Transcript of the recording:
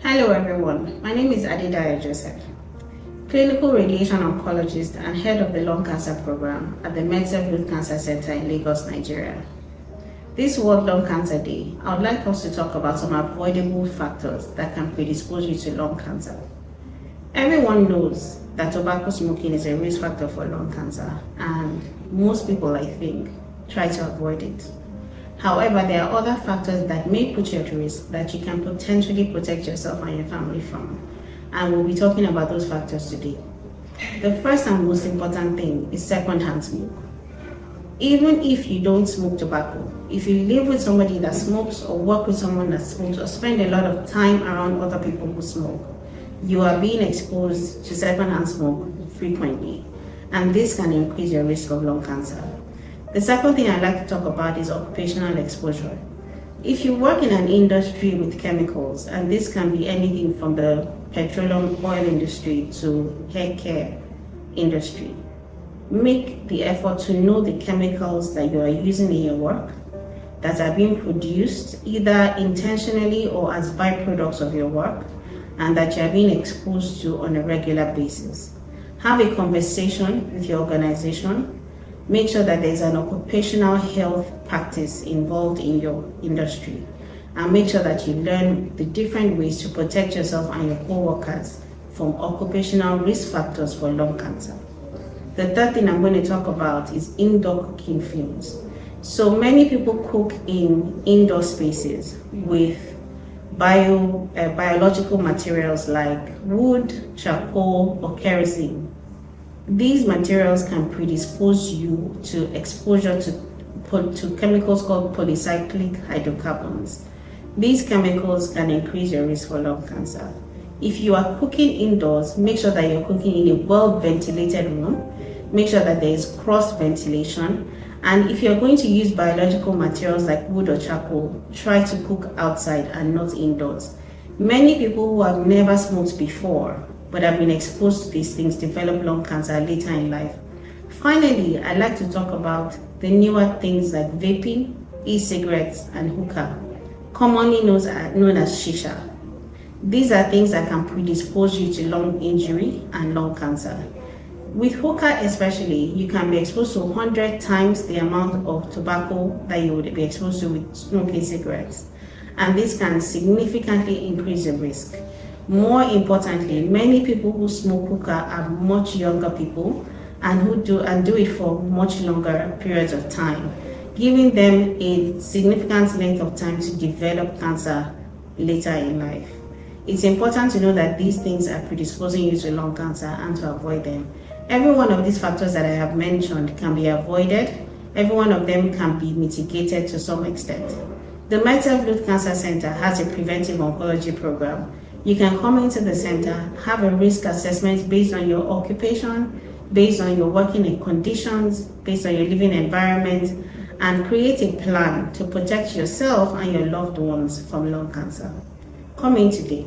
Hello everyone, my name is Adedayo Joseph, Clinical Radiation Oncologist and Head of the Lung Cancer Program at the Medserve Cancer Center in Lagos, Nigeria. This World Lung Cancer Day, I would like us to talk about some avoidable factors that can predispose you to lung cancer. Everyone knows that tobacco smoking is a risk factor for lung cancer, and most people, I think, try to avoid it. However, there are other factors that may put you at risk that you can potentially protect yourself and your family from. And we'll be talking about those factors today. The first and most important thing is secondhand smoke. Even if you don't smoke tobacco, if you live with somebody that smokes or work with someone that smokes or spend a lot of time around other people who smoke, you are being exposed to secondhand smoke frequently. And this can increase your risk of lung cancer. The second thing I'd like to talk about is occupational exposure. If you work in an industry with chemicals, and this can be anything from the petroleum oil industry to hair care industry, make the effort to know the chemicals that you are using in your work that are being produced either intentionally or as byproducts of your work and that you are being exposed to on a regular basis. Have a conversation with your organization. Make sure that there's an occupational health practice involved in your industry, and make sure that you learn the different ways to protect yourself and your co-workers from occupational risk factors for lung cancer. The third thing I'm going to talk about is indoor cooking fumes. So many people cook in indoor spaces with biological materials like wood, charcoal, or kerosene. These materials can predispose you to exposure to chemicals called polycyclic hydrocarbons. These chemicals can increase your risk for lung cancer. If you are cooking indoors, make sure that you're cooking in a well-ventilated room. Make sure that there is cross-ventilation. And if you're going to use biological materials like wood or charcoal, try to cook outside and not indoors. Many people who have never smoked before but have been exposed to these things develop lung cancer later in life. Finally, I'd like to talk about the newer things like vaping, e-cigarettes, and hookah, commonly known as shisha. These are things that can predispose you to lung injury and lung cancer. With hookah especially, you can be exposed to 100 times the amount of tobacco that you would be exposed to with smoking cigarettes. And this can significantly increase the risk. More importantly, many people who smoke hookah are much younger people and who do it for much longer periods of time, giving them a significant length of time to develop cancer later in life. It's important to know that these things are predisposing you to lung cancer and to avoid them. Every one of these factors that I have mentioned can be avoided. Every one of them can be mitigated to some extent. The Medserve Cancer Center has a preventive oncology program. You can come into the center, have a risk assessment based on your occupation, based on your working conditions, based on your living environment, and create a plan to protect yourself and your loved ones from lung cancer. Come in today.